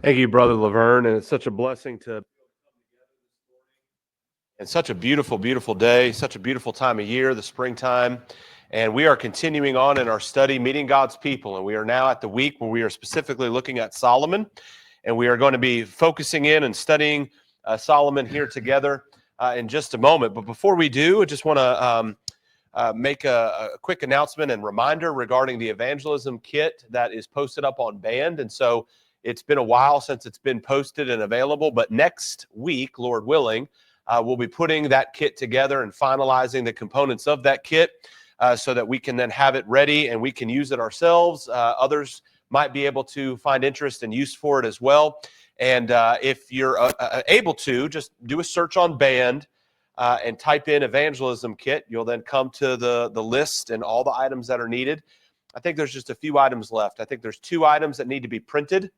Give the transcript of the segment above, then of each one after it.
Thank you, Brother Laverne, and it's such a blessing to and such a beautiful, beautiful day, such a beautiful time of year, the springtime. And we are continuing on in our study, Meeting God's People. And we are now at the week where we are specifically looking at Solomon. And we are going to be focusing in and studying Solomon here together in just a moment. But before we do, I just want to make a quick announcement and reminder regarding the evangelism kit that is posted up on Band. And so it's been a while since it's been posted and available, but next week, Lord willing, we'll be putting that kit together and finalizing the components of that kit so that we can then have it ready and we can use it ourselves. Others might be able to find interest and use for it as well. And if you're able to, just do a search on Band and type in evangelism kit. You'll then come to the list and all the items that are needed. I think there's just a few items left. I think there's 2 items that need to be printed.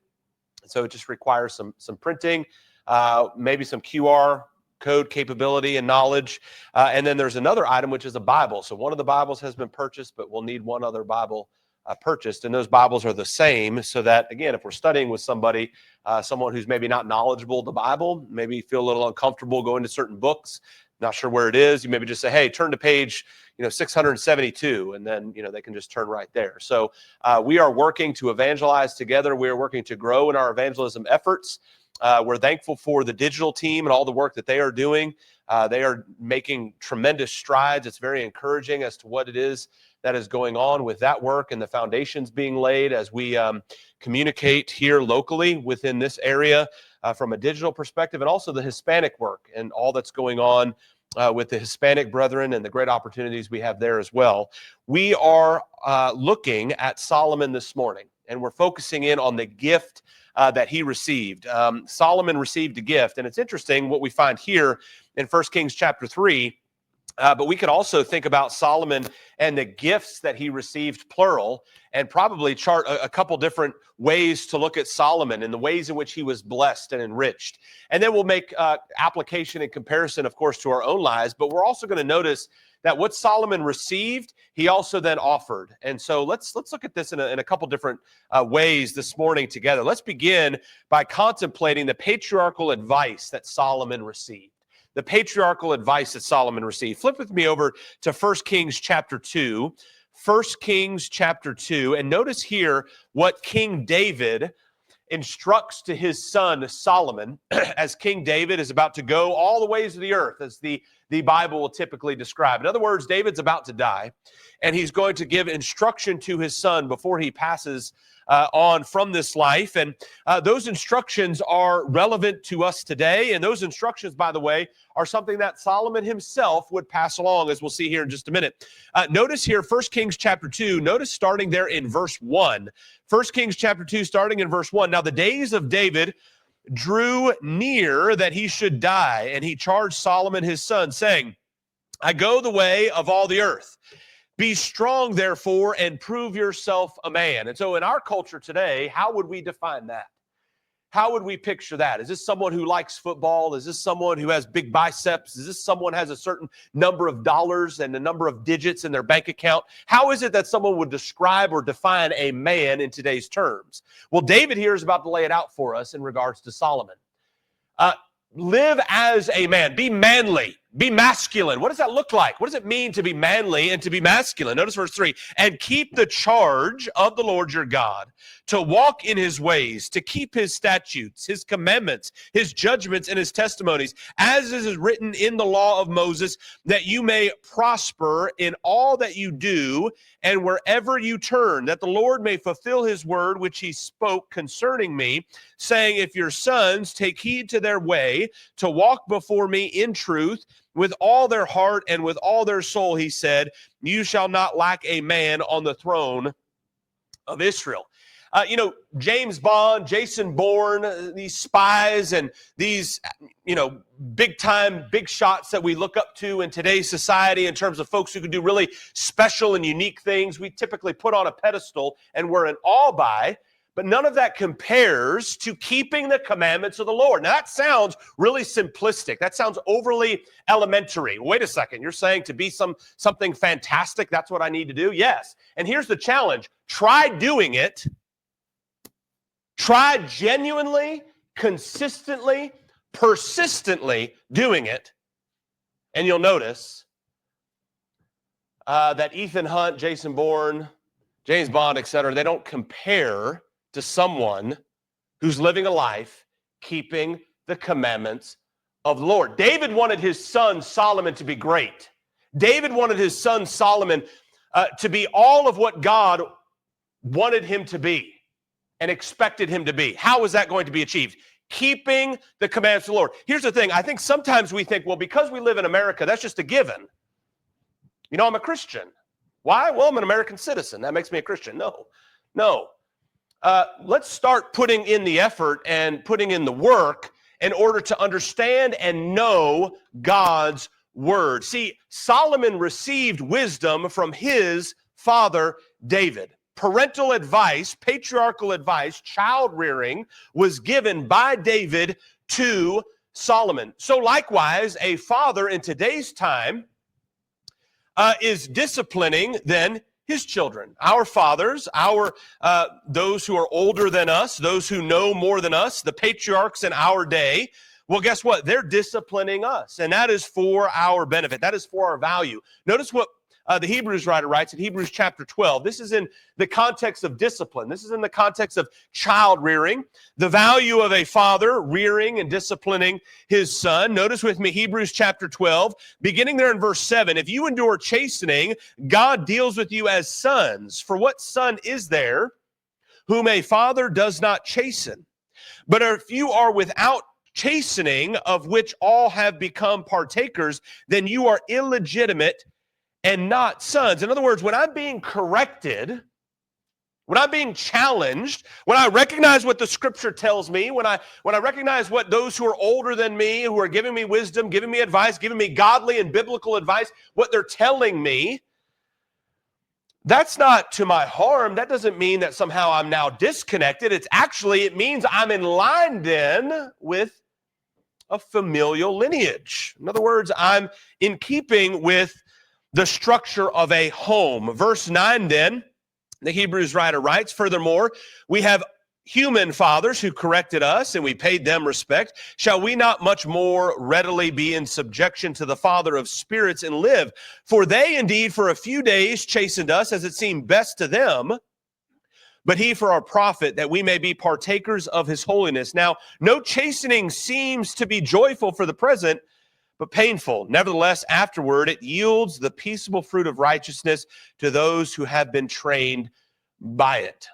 So it just requires some printing, maybe some QR code capability and knowledge. And then there's another item, which is a Bible. So one of the Bibles has been purchased, but we'll need one other Bible purchased. And those Bibles are the same so that, again, if we're studying with somebody, someone who's maybe not knowledgeable of the Bible, maybe feel a little uncomfortable going to certain books, not sure where it is, you maybe just say, hey, turn to page 672, and then they can just turn right there. So we are working to evangelize together. We are working to grow in our evangelism efforts. We're thankful for the digital team and all the work that they are doing. They are making tremendous strides. It's very encouraging as to what it is that is going on with that work and the foundations being laid as we communicate here locally within this area from a digital perspective, and also the Hispanic work and all that's going on with the Hispanic brethren and the great opportunities we have there as well. We are looking at Solomon this morning, and we're focusing in on the gift that he received. Solomon received a gift, and it's interesting what we find here in 1 Kings chapter 3. But we could also think about Solomon and the gifts that he received, plural, and probably chart a couple different ways to look at Solomon and the ways in which he was blessed and enriched. And then we'll make application and comparison, of course, to our own lives. But we're also going to notice that what Solomon received, he also then offered. And so let's look at this in a couple different ways this morning together. Let's begin by contemplating the patriarchal advice that Solomon received. The patriarchal advice that Solomon received. Flip with me over to 1 Kings chapter 2. 1 Kings chapter 2. And notice here what King David instructs to his son Solomon as King David is about to go all the ways of the earth, as the Bible will typically describe. In other words, David's about to die, and he's going to give instruction to his son before he passes on from this life. And those instructions are relevant to us today. And those instructions, by the way, are something that Solomon himself would pass along, as we'll see here in just a minute. Notice here, 1 Kings chapter 2, notice starting there in verse 1. 1 Kings chapter 2, starting in verse 1. Now the days of David drew near that he should die, and he charged Solomon his son, saying, I go the way of all the earth. Be strong, therefore, and prove yourself a man. And so in our culture today, how would we define that? How would we picture that? Is this someone who likes football? Is this someone who has big biceps? Is this someone who has a certain number of dollars and a number of digits in their bank account? How is it that someone would describe or define a man in today's terms? Well, David here is about to lay it out for us in regards to Solomon. Live as a man. Be manly. Be masculine. What does that look like? What does it mean to be manly and to be masculine? Notice verse 3. And keep the charge of the Lord your God, to walk in his ways, to keep his statutes, his commandments, his judgments, and his testimonies, as is written in the law of Moses, that you may prosper in all that you do and wherever you turn, that the Lord may fulfill his word which he spoke concerning me, saying, if your sons take heed to their way, to walk before me in truth, with all their heart and with all their soul, he said, you shall not lack a man on the throne of Israel. James Bond, Jason Bourne, these spies and these, big time, big shots that we look up to in today's society in terms of folks who can do really special and unique things, we typically put on a pedestal and we're in awe by. But none of that compares to keeping the commandments of the Lord. Now, that sounds really simplistic. That sounds overly elementary. Wait a second. You're saying to be something fantastic, that's what I need to do? Yes. And here's the challenge. Try doing it Try genuinely, consistently, persistently doing it, and you'll notice that Ethan Hunt, Jason Bourne, James Bond, etc., they don't compare to someone who's living a life keeping the commandments of the Lord. David wanted his son Solomon to be great. David wanted his son Solomon to be all of what God wanted him to be and expected him to be. How was that going to be achieved? Keeping the commandments of the Lord. Here's the thing. I think sometimes we think, well, because we live in America, that's just a given. You know, I'm a Christian. Why? Well, I'm an American citizen. That makes me a Christian. No. Let's start putting in the effort and putting in the work in order to understand and know God's word. See, Solomon received wisdom from his father David. Parental advice, patriarchal advice, child rearing was given by David to Solomon. So likewise, a father in today's time is disciplining then his children. Our fathers, those who are older than us, those who know more than us, the patriarchs in our day, well, guess what? They're disciplining us, and that is for our benefit. That is for our value. Notice what the Hebrews writer writes in Hebrews chapter 12. This is in the context of discipline. This is in the context of child rearing, the value of a father rearing and disciplining his son. Notice with me Hebrews chapter 12, beginning there in verse 7. If you endure chastening, God deals with you as sons. For what son is there whom a father does not chasten? But if you are without chastening, of which all have become partakers, then you are illegitimate and not sons. In other words, when I'm being corrected, when I'm being challenged, when I recognize what the scripture tells me, when I recognize what those who are older than me, who are giving me wisdom, giving me advice, giving me godly and biblical advice, what they're telling me, that's not to my harm. That doesn't mean that somehow I'm now disconnected. It means I'm in line then with a familial lineage. In other words, I'm in keeping with the structure of a home. Verse 9 then, the Hebrews writer writes, furthermore, we have human fathers who corrected us, and we paid them respect. Shall we not much more readily be in subjection to the Father of spirits and live? For they indeed for a few days chastened us as it seemed best to them, but he for our profit, that we may be partakers of his holiness. Now, no chastening seems to be joyful for the present, but painful. Nevertheless, afterward, it yields the peaceable fruit of righteousness to those who have been trained by it.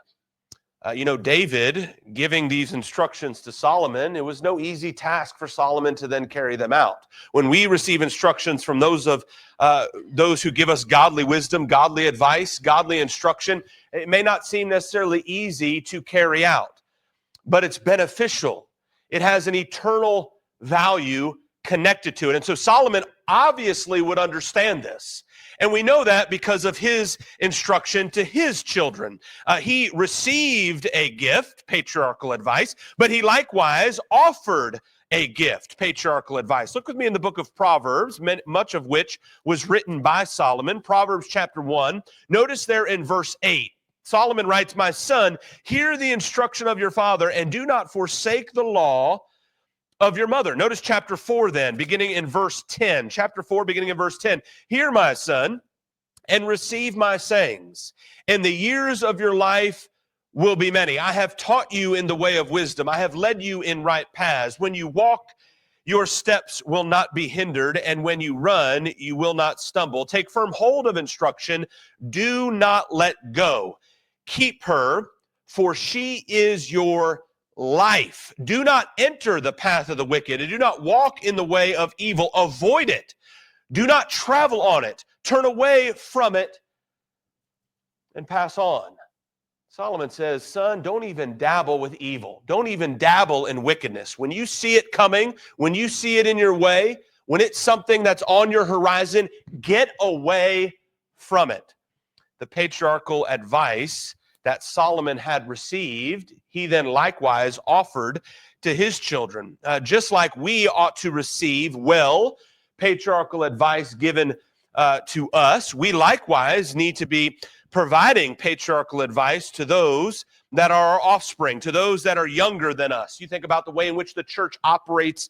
David giving these instructions to Solomon, it was no easy task for Solomon to then carry them out. When we receive instructions from those who give us godly wisdom, godly advice, godly instruction, it may not seem necessarily easy to carry out, but it's beneficial. It has an eternal value connected to it. And so Solomon obviously would understand this. And we know that because of his instruction to his children. He received a gift, patriarchal advice, but he likewise offered a gift, patriarchal advice. Look with me in the book of Proverbs, much of which was written by Solomon. Proverbs chapter 1. Notice there in verse 8, Solomon writes, my son, hear the instruction of your father, and do not forsake the law of your mother. Notice chapter 4 then, beginning in verse 10. Chapter 4, beginning in verse 10. Hear, my son, and receive my sayings, and the years of your life will be many. I have taught you in the way of wisdom. I have led you in right paths. When you walk, your steps will not be hindered, and when you run, you will not stumble. Take firm hold of instruction. Do not let go. Keep her, for she is your life. Do not enter the path of the wicked, and do not walk in the way of evil. Avoid it. Do not travel on it. Turn away from it and pass on. Solomon says, son, don't even dabble with evil. Don't even dabble in wickedness. When you see it coming, when you see it in your way, when it's something that's on your horizon, get away from it. The patriarchal advice that Solomon had received, he then likewise offered to his children. Just like we ought to receive patriarchal advice given to us, we likewise need to be providing patriarchal advice to those that are our offspring, to those that are younger than us. You think about the way in which the church operates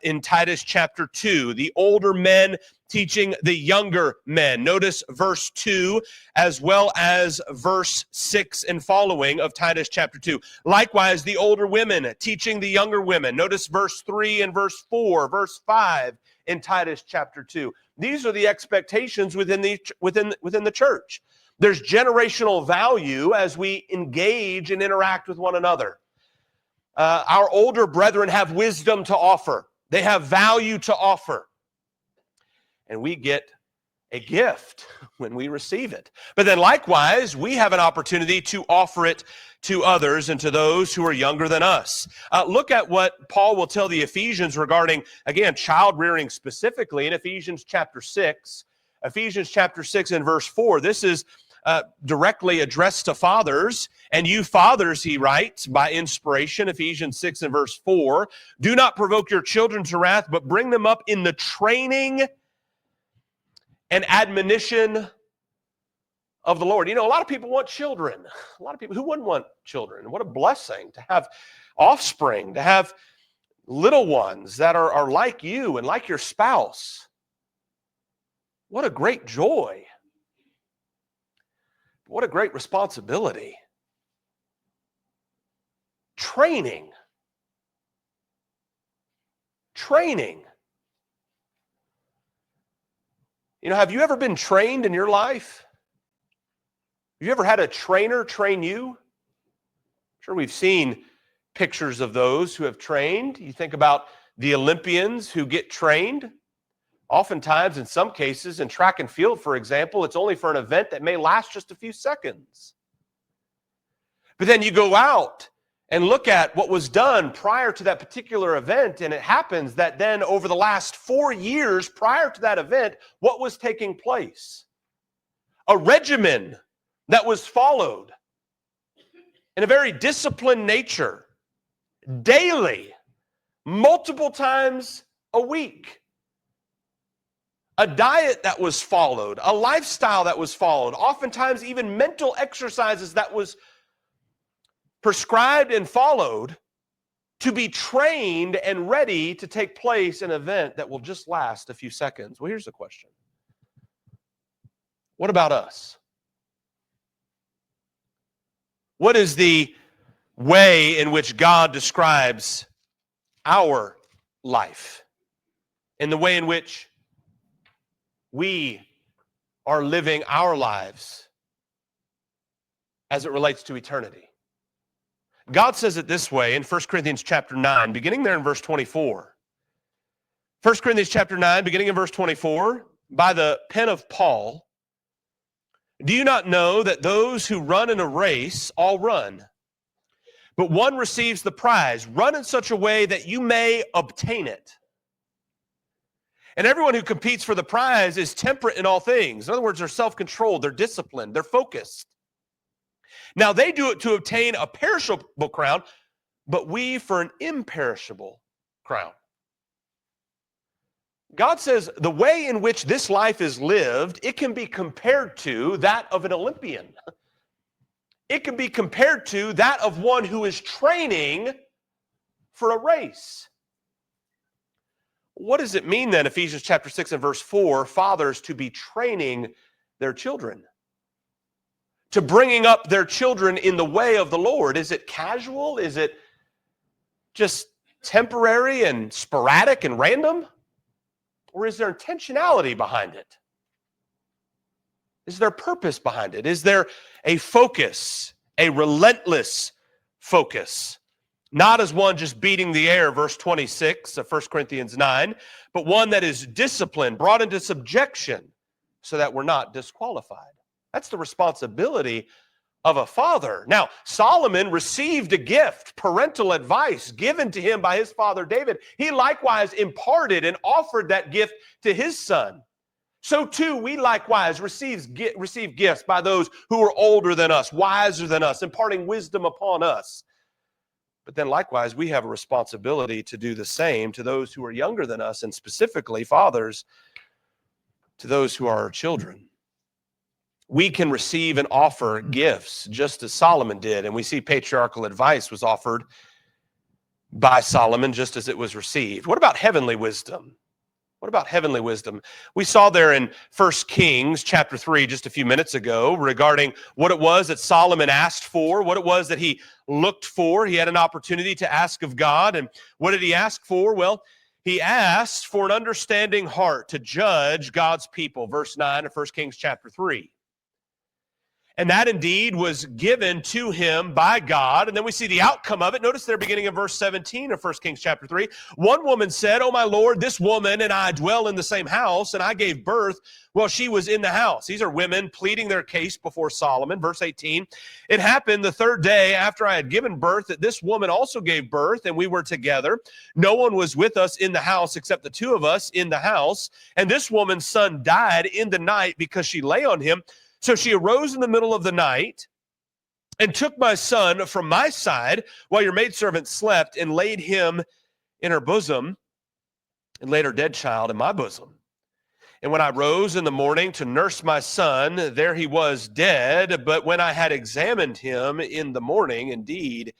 in Titus chapter 2, the older men teaching the younger men. Notice verse 2 as well as verse 6 and following of Titus chapter 2. Likewise, the older women teaching the younger women. Notice verse 3 and verse 4, verse 5 in Titus chapter 2. These are the expectations within the church. There's generational value as we engage and interact with one another. Our older brethren have wisdom to offer. They have value to offer. And we get a gift when we receive it. But then likewise, we have an opportunity to offer it to others and to those who are younger than us. Look at what Paul will tell the Ephesians regarding, again, child rearing specifically in Ephesians chapter 6. Ephesians chapter 6 and verse 4. This is directly addressed to fathers. And you fathers, he writes, by inspiration, Ephesians 6 and verse 4, do not provoke your children to wrath, but bring them up in the training and admonition of the Lord. You know, a lot of people want children. A lot of people, who wouldn't want children? What a blessing to have offspring, to have little ones that are like you and like your spouse. What a great joy. What a great responsibility. Training. You know, have you ever been trained in your life? Have you ever had a trainer train you? I'm sure we've seen pictures of those who have trained. You think about the Olympians who get trained. Oftentimes, in some cases, in track and field, for example, it's only for an event that may last just a few seconds. But then you go out and look at what was done prior to that particular event, and it happens that then over the last 4 years prior to that event, what was taking place? A regimen that was followed in a very disciplined nature, daily, multiple times a week. A diet that was followed, a lifestyle that was followed, oftentimes even mental exercises that was prescribed and followed to be trained and ready to take place in an event that will just last a few seconds. Well, here's the question. What about us? What is the way in which God describes our life? In the way in which we are living our lives as it relates to eternity. God says it this way in 1 Corinthians chapter 9, beginning there in verse 24. 1 Corinthians chapter 9, beginning in verse 24, by the pen of Paul, do you not know that those who run in a race all run, but one receives the prize? Run in such a way that you may obtain it. And everyone who competes for the prize is temperate in all things. In other words, they're self-controlled, they're disciplined, they're focused. Now they do it to obtain a perishable crown, but we for an imperishable crown. God says the way in which this life is lived, it can be compared to that of an Olympian. It can be compared to that of one who is training for a race. What does it mean then, Ephesians chapter 6 and verse 4, fathers to be training their children? To bringing up their children in the way of the Lord? Is it casual? Is it just temporary and sporadic and random? Or is there intentionality behind it? Is there purpose behind it? Is there a focus, a relentless focus? Not as one just beating the air, verse 26 of 1 Corinthians 9, but one that is disciplined, brought into subjection, so that we're not disqualified. That's the responsibility of a father. Now, Solomon received a gift, parental advice given to him by his father David. He likewise imparted and offered that gift to his son. So too, we likewise receive gifts by those who are older than us, wiser than us, imparting wisdom upon us. But then likewise, we have a responsibility to do the same to those who are younger than us, and specifically fathers, to those who are our children. we can receive and offer gifts just as Solomon did. And we see patriarchal advice was offered by Solomon just as it was received. What about heavenly wisdom? What about heavenly wisdom? We saw there in 1 Kings chapter 3 just a few minutes ago regarding what it was that Solomon asked for, what it was that he looked for. He had an opportunity to ask of God. And what did he ask for? Well, he asked for an understanding heart to judge God's people. Verse 9 of 1 Kings chapter 3. And that indeed was given to him by God. And then we see the outcome of it. Notice there beginning in verse 17 of 1 Kings chapter 3. One woman said, "Oh, my Lord, this woman and I dwell in the same house, and I gave birth while she was in the house." These are women pleading their case before Solomon. Verse 18, "It happened the third day after I had given birth that this woman also gave birth, and we were together. No one was with us in the house except the two of us in the house. And this woman's son died in the night because she lay on him. So she arose in the middle of the night and took my son from my side while your maidservant slept and laid him in her bosom and laid her dead child in my bosom. And when I rose in the morning to nurse my son, there he was dead. But when I had examined him in the morning, indeed,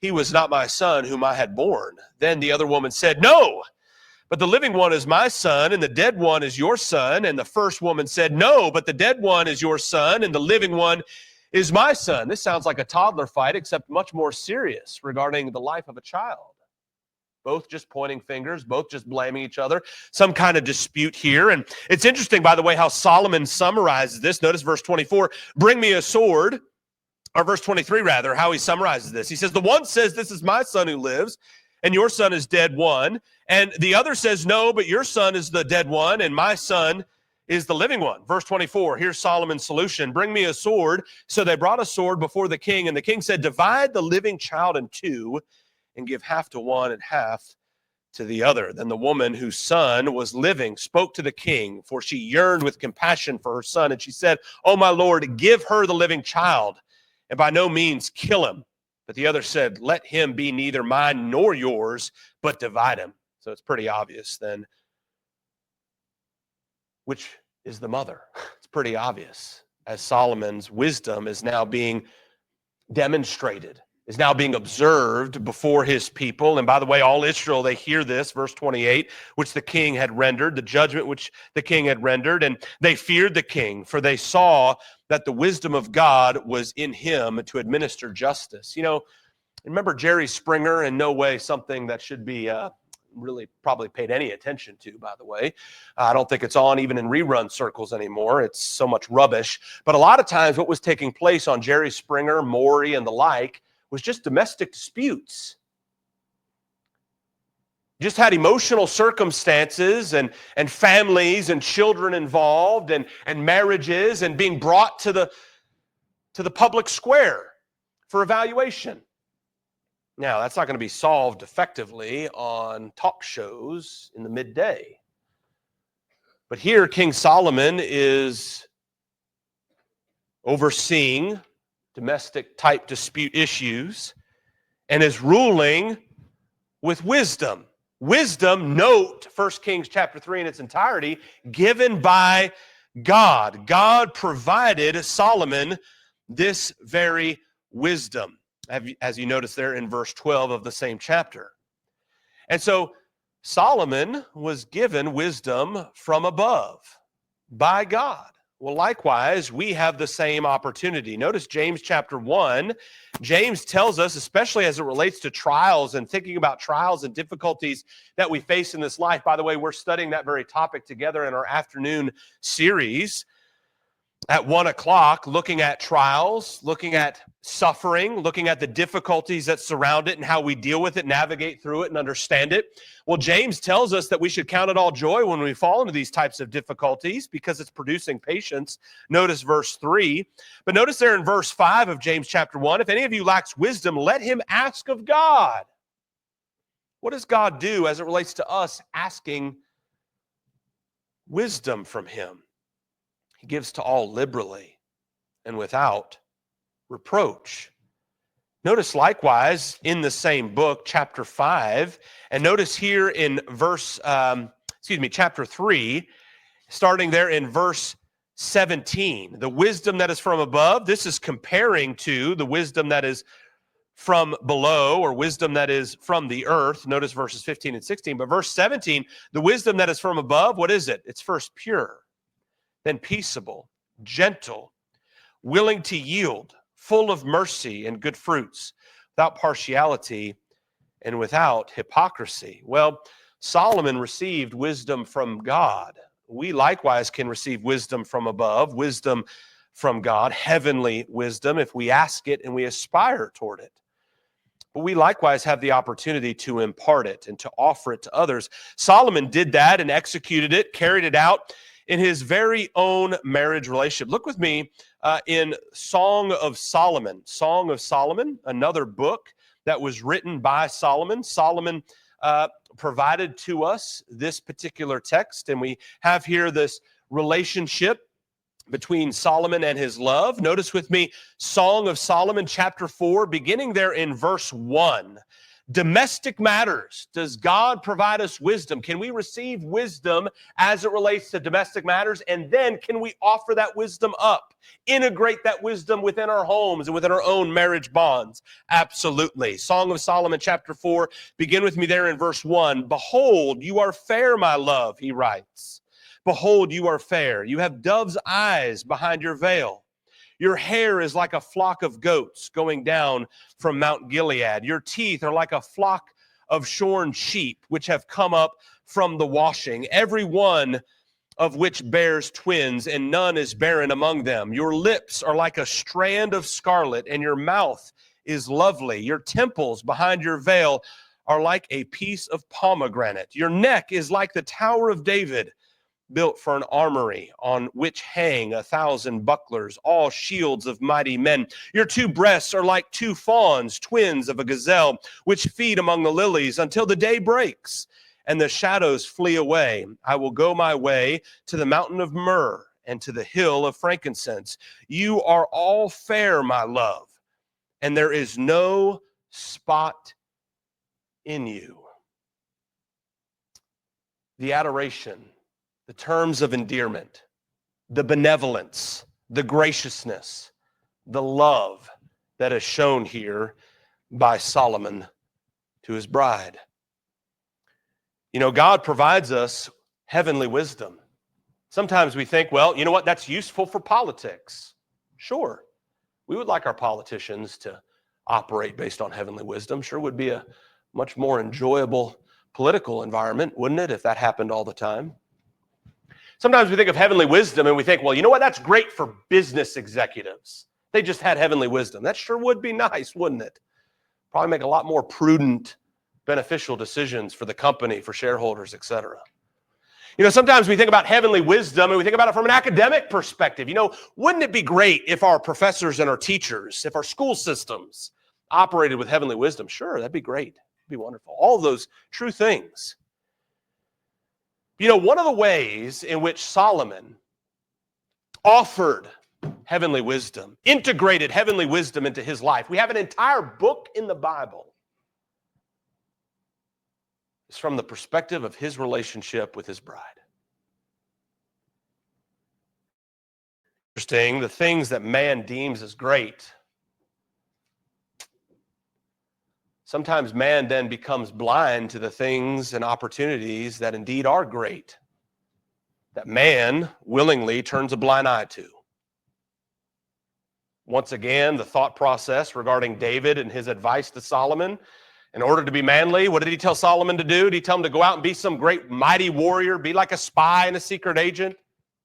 he was not my son whom I had born. Then the other woman said, 'No, but the living one is my son, and the dead one is your son.' And the first woman said, 'No, but the dead one is your son, and the living one is my son.'" This sounds like a toddler fight, except much more serious regarding the life of a child. Both just pointing fingers, both just blaming each other. Some kind of dispute here. And it's interesting, by the way, how Solomon summarizes this. Notice verse 24, "Bring me a sword," or verse 23 rather, how he summarizes this. He says, "The one says, 'This is my son who lives,' and your son is dead one. And the other says, 'No, but your son is the dead one, and my son is the living one.'" Verse 24, here's Solomon's solution. "Bring me a sword." So they brought a sword before the king, and the king said, "Divide the living child in two and give half to one and half to the other." Then the woman whose son was living spoke to the king, for she yearned with compassion for her son. And she said, "Oh, my lord, give her the living child, and by no means kill him." But the other said, "Let him be neither mine nor yours, but divide him." So it's pretty obvious then which is the mother. It's pretty obvious as Solomon's wisdom is now being demonstrated, is now being observed before his people. And by the way, all Israel, they hear this, verse 28, which the king had rendered, the judgment which the king had rendered, and they feared the king, for they saw that the wisdom of God was in him to administer justice. You know, remember Jerry Springer? In no way something that should be really probably paid any attention to, by the way. I don't think it's on even in rerun circles anymore. It's so much rubbish. But a lot of times what was taking place on Jerry Springer, Maury, and the like was just domestic disputes. Just had emotional circumstances and families and children involved and marriages and being brought to the public square for evaluation. Now, that's not going to be solved effectively on talk shows in the midday. But here, King Solomon is overseeing domestic type dispute issues and is ruling with wisdom. Wisdom, note 1 Kings chapter 3 in its entirety, given by God. God provided Solomon this very wisdom, as you notice there in verse 12 of the same chapter. And so Solomon was given wisdom from above by God. Well, likewise, we have the same opportunity. Notice James chapter 1. James tells us, especially as it relates to trials and thinking about trials and difficulties that we face in this life. By the way, we're studying that very topic together in our afternoon series at 1 o'clock, looking at trials, looking at suffering, looking at the difficulties that surround it and how we deal with it, navigate through it, and understand it. Well, James tells us that we should count it all joy when we fall into these types of difficulties because it's producing patience. Notice verse 3. But notice there in verse 5 of James chapter 1, "If any of you lacks wisdom, let him ask of God." What does God do as it relates to us asking wisdom from him? He gives to all liberally and without reproach. Notice likewise in the same book, chapter 5, and notice here in chapter 3, starting there in verse 17. The wisdom that is from above, this is comparing to the wisdom that is from below, or wisdom that is from the earth. Notice verses 15 and 16. But verse 17, the wisdom that is from above, what is it? It's first pure, then peaceable, gentle, willing to yield, full of mercy and good fruits, without partiality and without hypocrisy. Well, Solomon received wisdom from God. We likewise can receive wisdom from above, wisdom from God, heavenly wisdom, if we ask it and we aspire toward it. But we likewise have the opportunity to impart it and to offer it to others. Solomon did that and executed it, carried it out in his very own marriage relationship. Look with me in Song of Solomon. Song of Solomon, another book that was written by Solomon. Solomon provided to us this particular text, and we have here this relationship between Solomon and his love. Notice with me, Song of Solomon, chapter 4, beginning there in verse 1. Domestic matters. Does God provide us wisdom? Can we receive wisdom as it relates to domestic matters? And then can we offer that wisdom up? Integrate that wisdom within our homes and within our own marriage bonds? Absolutely. Song of Solomon, chapter 4, begin with me there in verse 1. Behold, you are fair, my love, he writes. Behold, you are fair. You have dove's eyes behind your veil. Your hair is like a flock of goats going down from Mount Gilead. Your teeth are like a flock of shorn sheep, which have come up from the washing, every one of which bears twins, and none is barren among them. Your lips are like a strand of scarlet, and your mouth is lovely. Your temples behind your veil are like a piece of pomegranate. Your neck is like the Tower of David, built for an armory on which hang 1,000 bucklers, all shields of mighty men. Your two breasts are like two fawns, twins of a gazelle, which feed among the lilies until the day breaks and the shadows flee away. I will go my way to the mountain of myrrh and to the hill of frankincense. You are all fair, my love, and there is no spot in you. The adoration, the terms of endearment, the benevolence, the graciousness, the love that is shown here by Solomon to his bride. You know, God provides us heavenly wisdom. Sometimes we think, well, you know what, that's useful for politics. Sure, we would like our politicians to operate based on heavenly wisdom. Sure would be a much more enjoyable political environment, wouldn't it, if that happened all the time? Sometimes we think of heavenly wisdom and we think, well, you know what? That's great for business executives. They just had heavenly wisdom. That sure would be nice, wouldn't it? Probably make a lot more prudent, beneficial decisions for the company, for shareholders, etc. You know, sometimes we think about heavenly wisdom and we think about it from an academic perspective. You know, wouldn't it be great if our professors and our teachers, if our school systems operated with heavenly wisdom? Sure, that'd be great. It'd be wonderful. All of those true things. You know, one of the ways in which Solomon offered heavenly wisdom, integrated heavenly wisdom into his life, we have an entire book in the Bible. It's from the perspective of his relationship with his bride. Interesting, the things that man deems as great, sometimes man then becomes blind to the things and opportunities that indeed are great, that man willingly turns a blind eye to. Once again, the thought process regarding David and his advice to Solomon. In order to be manly, what did he tell Solomon to do? Did he tell him to go out and be some great mighty warrior, be like a spy and a secret agent?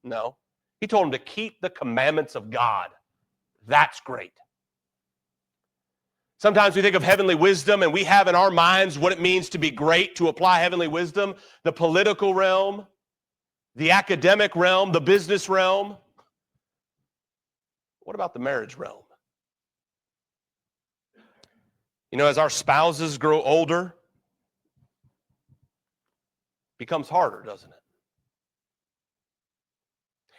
No. He told him to keep the commandments of God. That's great. Sometimes we think of heavenly wisdom and we have in our minds what it means to be great, to apply heavenly wisdom, the political realm, the academic realm, the business realm. What about the marriage realm? You know, as our spouses grow older, it becomes harder, doesn't it?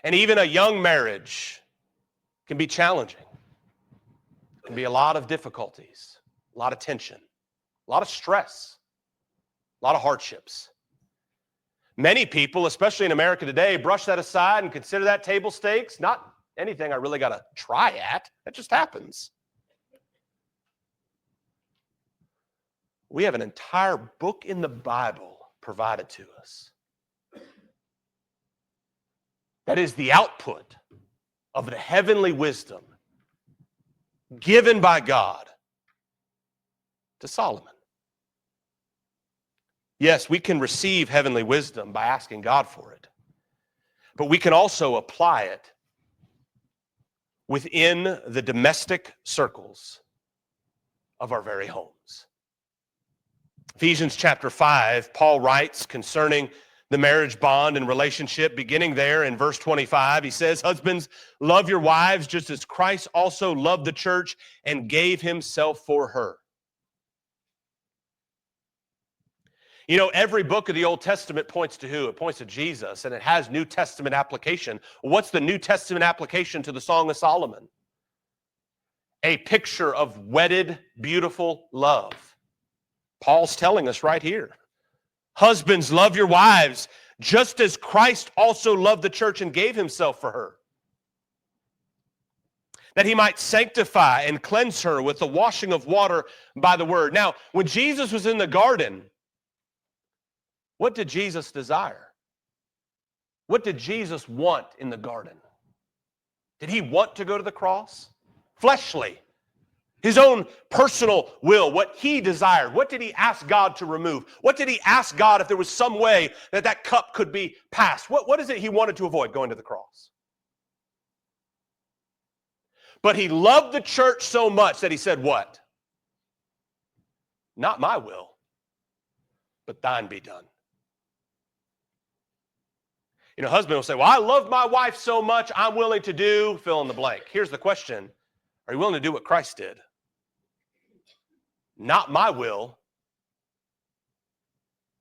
And even a young marriage can be challenging. There can be a lot of difficulties, a lot of tension, a lot of stress, a lot of hardships. Many people, especially in America today, brush that aside and consider that table stakes not anything I really got to try at. That just happens. We have an entire book in the Bible provided to us that is the output of the heavenly wisdom given by God to Solomon. Yes, we can receive heavenly wisdom by asking God for it, but we can also apply it within the domestic circles of our very homes. Ephesians chapter 5, Paul writes concerning the marriage bond and relationship, beginning there in verse 25. He says, "Husbands, love your wives just as Christ also loved the church and gave himself for her." You know, every book of the Old Testament points to who? It points to Jesus, and it has New Testament application. What's the New Testament application to the Song of Solomon? A picture of wedded, beautiful love. Paul's telling us right here. Husbands, love your wives, just as Christ also loved the church and gave himself for her, that he might sanctify and cleanse her with the washing of water by the word. Now, when Jesus was in the garden, what did Jesus desire? What did Jesus want in the garden? Did he want to go to the cross? Fleshly. His own personal will, what he desired. What did he ask God to remove? What did he ask God if there was some way that that cup could be passed? What is it he wanted to avoid going to the cross? But he loved the church so much that he said what? Not my will, but thine be done. You know, husband will say, well, I love my wife so much, I'm willing to do, fill in the blank. Here's the question. Are you willing to do what Christ did? Not my will,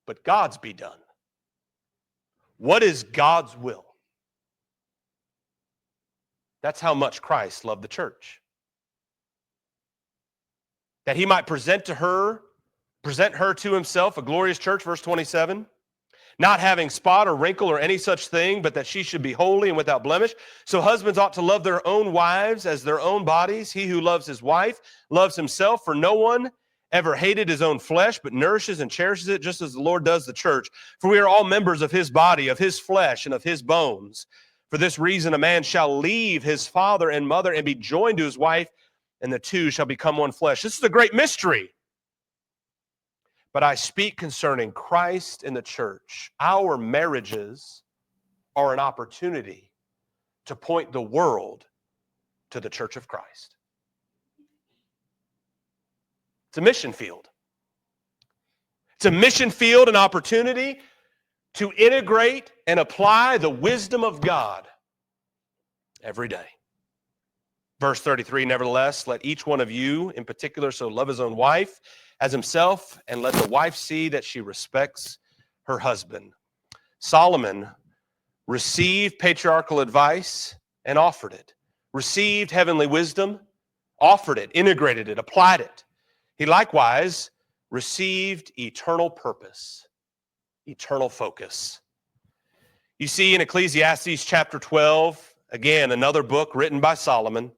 but God's be done. What is God's will? That's how much Christ loved the church. That he might present her to himself, a glorious church, verse 27, not having spot or wrinkle or any such thing, but that she should be holy and without blemish. So husbands ought to love their own wives as their own bodies. He who loves his wife loves himself, for no one ever hated his own flesh, but nourishes and cherishes it, just as the Lord does the church. For we are all members of his body, of his flesh, and of his bones. For this reason, a man shall leave his father and mother and be joined to his wife, and the two shall become one flesh. This is a great mystery. But I speak concerning Christ and the church. Our marriages are an opportunity to point the world to the church of Christ. It's a mission field. It's a mission field, an opportunity to integrate and apply the wisdom of God every day. Verse 33, nevertheless, let each one of you in particular so love his own wife as himself, and let the wife see that she respects her husband. Solomon received patriarchal advice and offered it. Received heavenly wisdom, offered it, integrated it, applied it. He likewise received eternal purpose, eternal focus. You see in Ecclesiastes chapter 12, again, another book written by Solomon,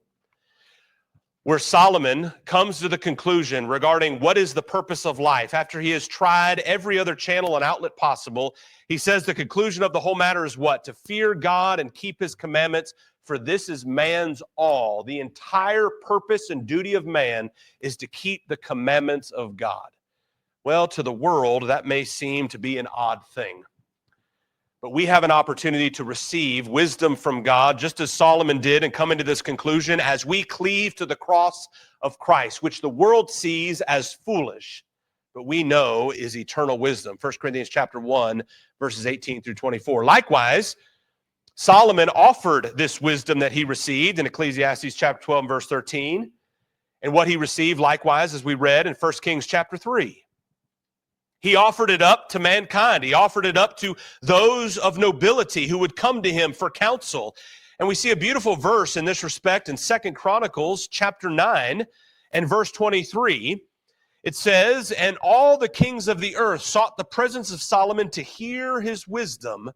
where Solomon comes to the conclusion regarding what is the purpose of life. After he has tried every other channel and outlet possible, he says the conclusion of the whole matter is what? To fear God and keep his commandments, for this is man's all. The entire purpose and duty of man is to keep the commandments of God. Well, to the world, that may seem to be an odd thing. But we have an opportunity to receive wisdom from God, just as Solomon did, and come into this conclusion as we cleave to the cross of Christ, which the world sees as foolish, but we know is eternal wisdom. 1 Corinthians chapter 1, verses 18 through 24. Likewise, Solomon offered this wisdom that he received in Ecclesiastes chapter 12, verse 13, and what he received likewise, as we read in 1 Kings chapter 3. He offered it up to mankind. He offered it up to those of nobility who would come to him for counsel. And we see a beautiful verse in this respect in 2 Chronicles chapter 9 and verse 23. It says, and all the kings of the earth sought the presence of Solomon to hear his wisdom,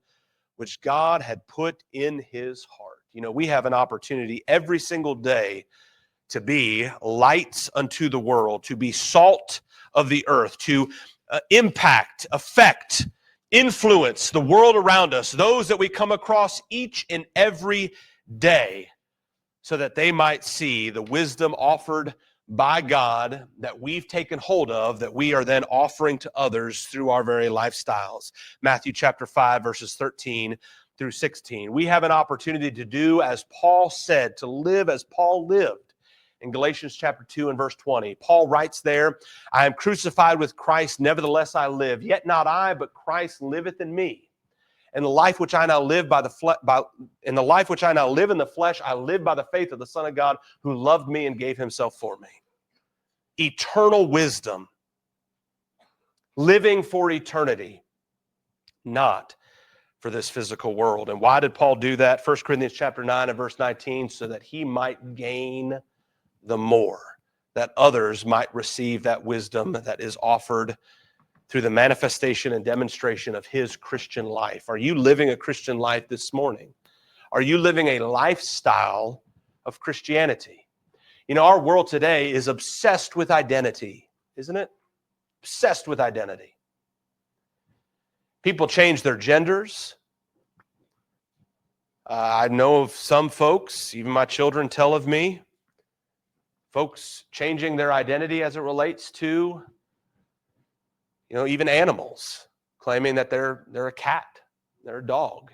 which God had put in his heart. You know, we have an opportunity every single day to be lights unto the world, to be salt of the earth, to impact, affect, influence the world around us, those that we come across each and every day, so that they might see the wisdom offered by God that we've taken hold of, that we are then offering to others through our very lifestyles. Matthew chapter 5, verses 13 through 16. We have an opportunity to do as Paul said, to live as Paul lived. In Galatians chapter 2 and verse 20, Paul writes there, I am crucified with Christ, nevertheless I live. Yet not I, but Christ liveth in me. And the life which I now live in the life which I now live in the flesh, I live by the faith of the Son of God who loved me and gave himself for me. Eternal wisdom, living for eternity, not for this physical world. And why did Paul do that? 1 Corinthians chapter 9 and verse 19, so that he might gain the more, that others might receive that wisdom that is offered through the manifestation and demonstration of his Christian life. Are you living a Christian life this morning? Are you living a lifestyle of Christianity? You know, our world today is obsessed with identity, isn't it? Obsessed with identity. People change their genders. I know of some folks, even my children tell of me, folks changing their identity as it relates to, you know, even animals, claiming that they're a cat, they're a dog.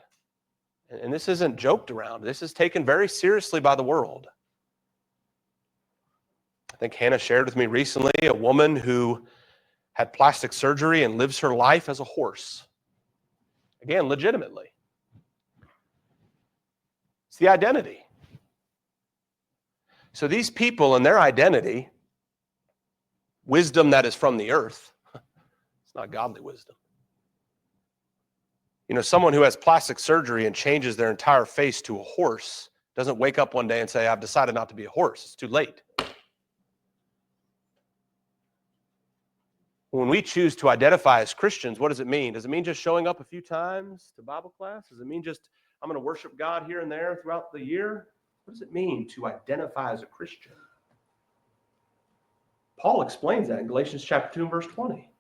And this isn't joked around. This is taken very seriously by the world. I think Hannah shared with me recently a woman who had plastic surgery and lives her life as a horse. Again, legitimately. It's the identity. So these people and their identity, wisdom that is from the earth, it's not godly wisdom. You know, someone who has plastic surgery and changes their entire face to a horse doesn't wake up one day and say, I've decided not to be a horse. It's too late. When we choose to identify as Christians, what does it mean? Does it mean just showing up a few times to Bible class? Does it mean just, I'm going to worship God here and there throughout the year? What does it mean to identify as a Christian? Paul explains that in Galatians chapter 2 and verse 20.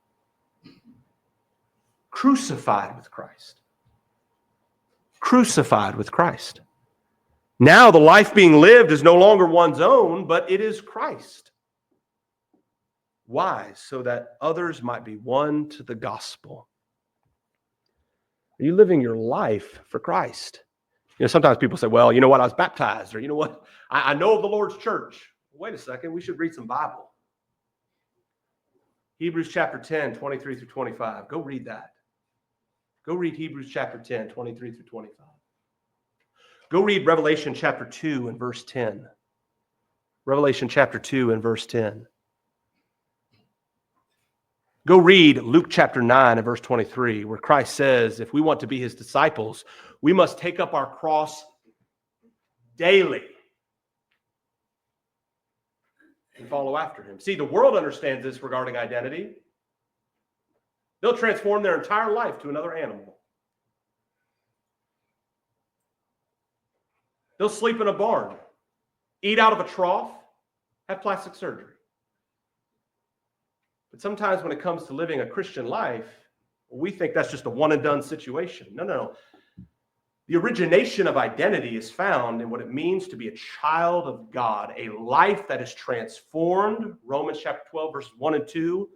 Crucified with Christ. Crucified with Christ. Now the life being lived is no longer one's own, but it is Christ. Why? So that others might be won to the gospel. Are you living your life for Christ? You know, sometimes people say, well, you know what, I was baptized, or you know what, I know of the Lord's church. Wait a second, we should read some Bible. Hebrews chapter 10, 23 through 25. Go read that. Go read Hebrews chapter 10, 23 through 25. Go read Revelation chapter 2 and verse 10. Revelation chapter 2 and verse 10. Go read Luke chapter 9 and verse 23, where Christ says, if we want to be his disciples, we must take up our cross daily and follow after him. See, the world understands this regarding identity. They'll transform their entire life to another animal. They'll sleep in a barn, eat out of a trough, have plastic surgery. But sometimes when it comes to living a Christian life, we think that's just a one and done situation. No. The origination of identity is found in what it means to be a child of God, a life that is transformed, Romans chapter 12, verses 1 and 2,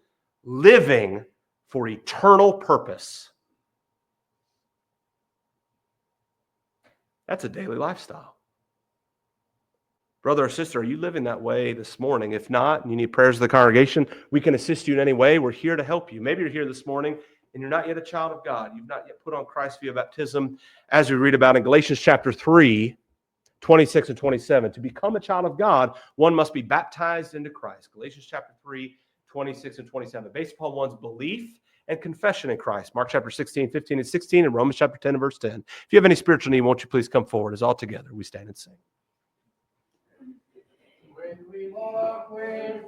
living for eternal purpose. That's a daily lifestyle. Brother or sister, are you living that way this morning? If not, and you need prayers of the congregation, we can assist you in any way. We're here to help you. Maybe you're here this morning and you're not yet a child of God. You've not yet put on Christ via baptism, as we read about in Galatians chapter 3, 26 and 27. To become a child of God, one must be baptized into Christ. Galatians chapter 3, 26 and 27. Based upon one's belief and confession in Christ. Mark chapter 16, 15 and 16, and Romans chapter 10 and verse 10. If you have any spiritual need, won't you please come forward as all together we stand and sing. When we walk with